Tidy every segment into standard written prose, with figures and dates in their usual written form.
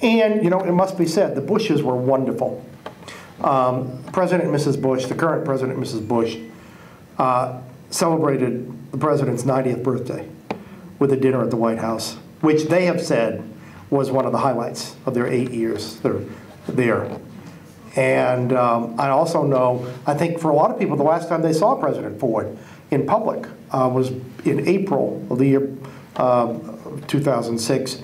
And, you know, it must be said, the Bushes were wonderful. President and Mrs. Bush, the current President and Mrs. Bush, celebrated the President's 90th birthday with a dinner at the White House, which they have said was one of the highlights of their 8 years there. And I also know, I think for a lot of people, the last time they saw President Ford in public was in April of the year 2006.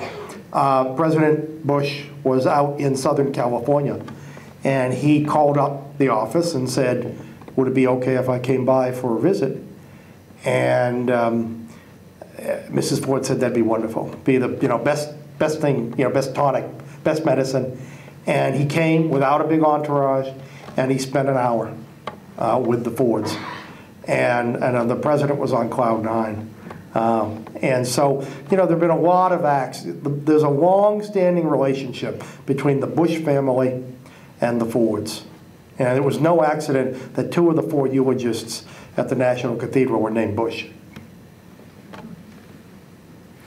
President Bush was out in Southern California, and he called up the office and said, would it be okay if I came by for a visit? And Mrs. Ford said that'd be wonderful. Be the best thing, best tonic, best medicine. And he came without a big entourage, and he spent an hour with the Fords. And the President was on cloud nine. And so, there have been a lot of acts. There's a long-standing relationship between the Bush family and the Fords. And it was no accident that two of the four eulogists at the National Cathedral were named Bush.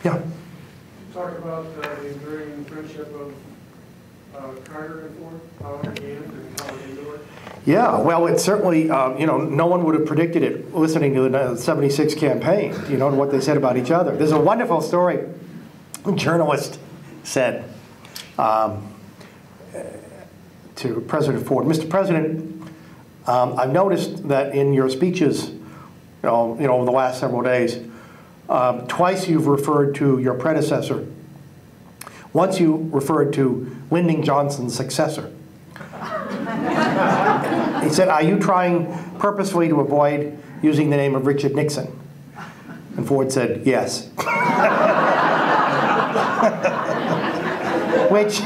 Yeah? Talk about the enduring friendship of Carter and Ford, how it began and how it endured. Yeah, well, it certainly, no one would have predicted it listening to the 76 campaign, and what they said about each other. There's a wonderful story a journalist said to President Ford, Mr. President, I've noticed that in your speeches, over the last several days, twice you've referred to your predecessor. Once you referred to Lyndon Johnson's successor. He said, are you trying purposefully to avoid using the name of Richard Nixon? And Ford said, yes. Which,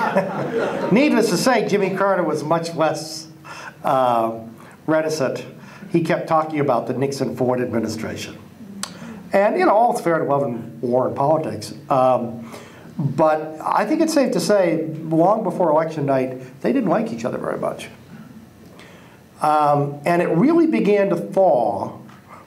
needless to say, Jimmy Carter was much less reticent. He kept talking about the Nixon-Ford administration. And, all's fair to love and war and politics. But I think it's safe to say, long before election night, they didn't like each other very much. And it really began to thaw,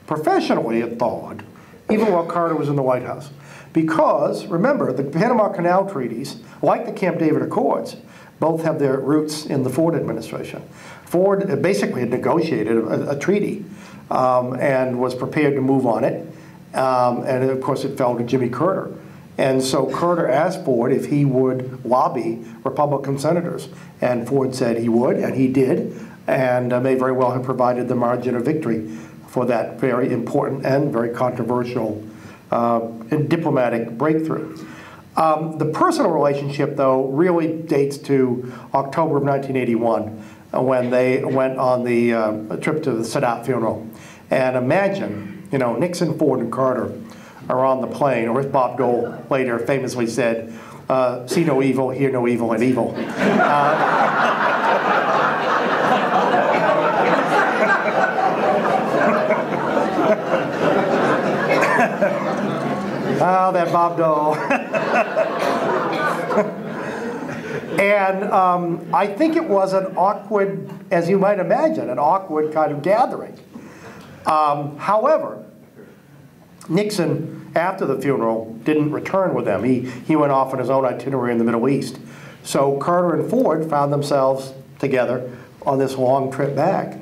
professionally it thawed, even while Carter was in the White House. Because, remember, the Panama Canal treaties, like the Camp David Accords, both have their roots in the Ford administration. Ford basically had negotiated a treaty and was prepared to move on it. And of course it fell to Jimmy Carter. And so Carter asked Ford if he would lobby Republican senators. And Ford said he would, and he did. And may very well have provided the margin of victory for that very important and very controversial diplomatic breakthrough. The personal relationship, though, really dates to October of 1981 when they went on the trip to the Sadat funeral. And imagine, Nixon, Ford, and Carter are on the plane, or as Bob Dole later famously said, see no evil, hear no evil, and evil. Oh, that Bob Dole. And I think it was an awkward, as you might imagine, an awkward kind of gathering. However, Nixon, after the funeral, didn't return with them. He went off on his own itinerary in the Middle East. So Carter and Ford found themselves together on this long trip back.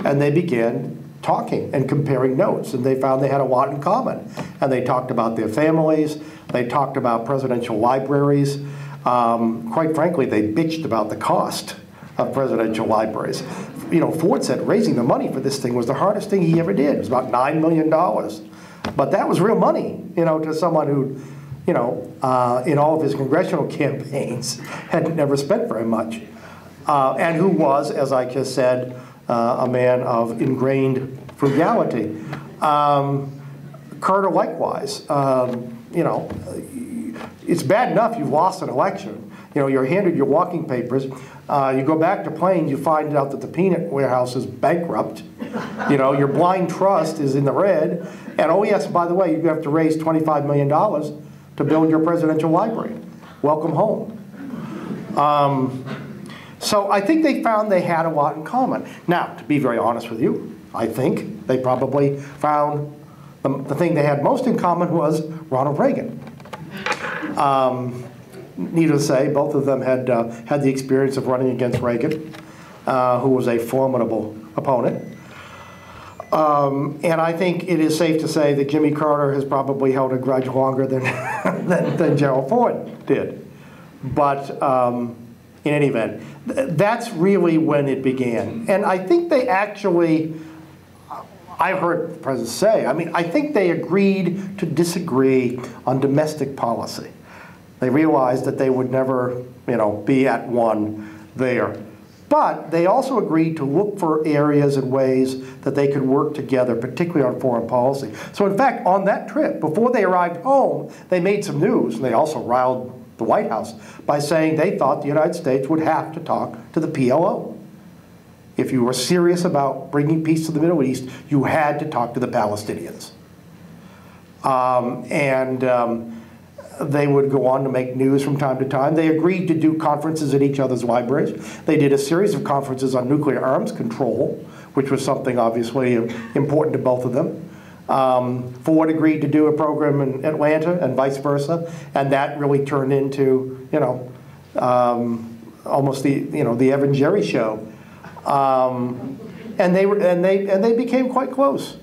And they began talking and comparing notes. And they found they had a lot in common. And they talked about their families. They talked about presidential libraries. Quite frankly, they bitched about the cost of presidential libraries. Ford said raising the money for this thing was the hardest thing he ever did. It was about $9 million. But that was real money, to someone who, in all of his congressional campaigns had never spent very much. And who was, as I just said, a man of ingrained frugality. Carter likewise, it's bad enough you've lost an election. You're handed your walking papers. You go back to Plains, you find out that the peanut warehouse is bankrupt. Your blind trust is in the red. And oh yes, by the way, you have to raise $25 million to build your presidential library. Welcome home. So I think they found they had a lot in common. Now, to be very honest with you, I think they probably found the thing they had most in common was Ronald Reagan. needless to say, both of them had had the experience of running against Reagan, who was a formidable opponent. And I think it is safe to say that Jimmy Carter has probably held a grudge longer than, than Gerald Ford did. But in any event, that's really when it began. And I think they actually, I've heard the president say, I mean, I think they agreed to disagree on domestic policy. They realized that they would never, be at one there. But they also agreed to look for areas and ways that they could work together, particularly on foreign policy. So in fact, on that trip, before they arrived home, they made some news, and they also riled the White House by saying they thought the United States would have to talk to the PLO. If you were serious about bringing peace to the Middle East, you had to talk to the Palestinians. They would go on to make news from time to time. They agreed to do conferences at each other's libraries. They did a series of conferences on nuclear arms control, which was something obviously important to both of them. Ford agreed to do a program in Atlanta and vice versa, and that really turned into, almost the Evan Jerry show. And they became quite close.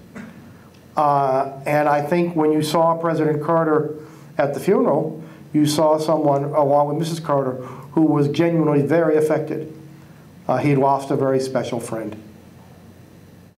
And I think when you saw President Carter at the funeral, you saw someone, along with Mrs. Carter, who was genuinely very affected. He lost a very special friend.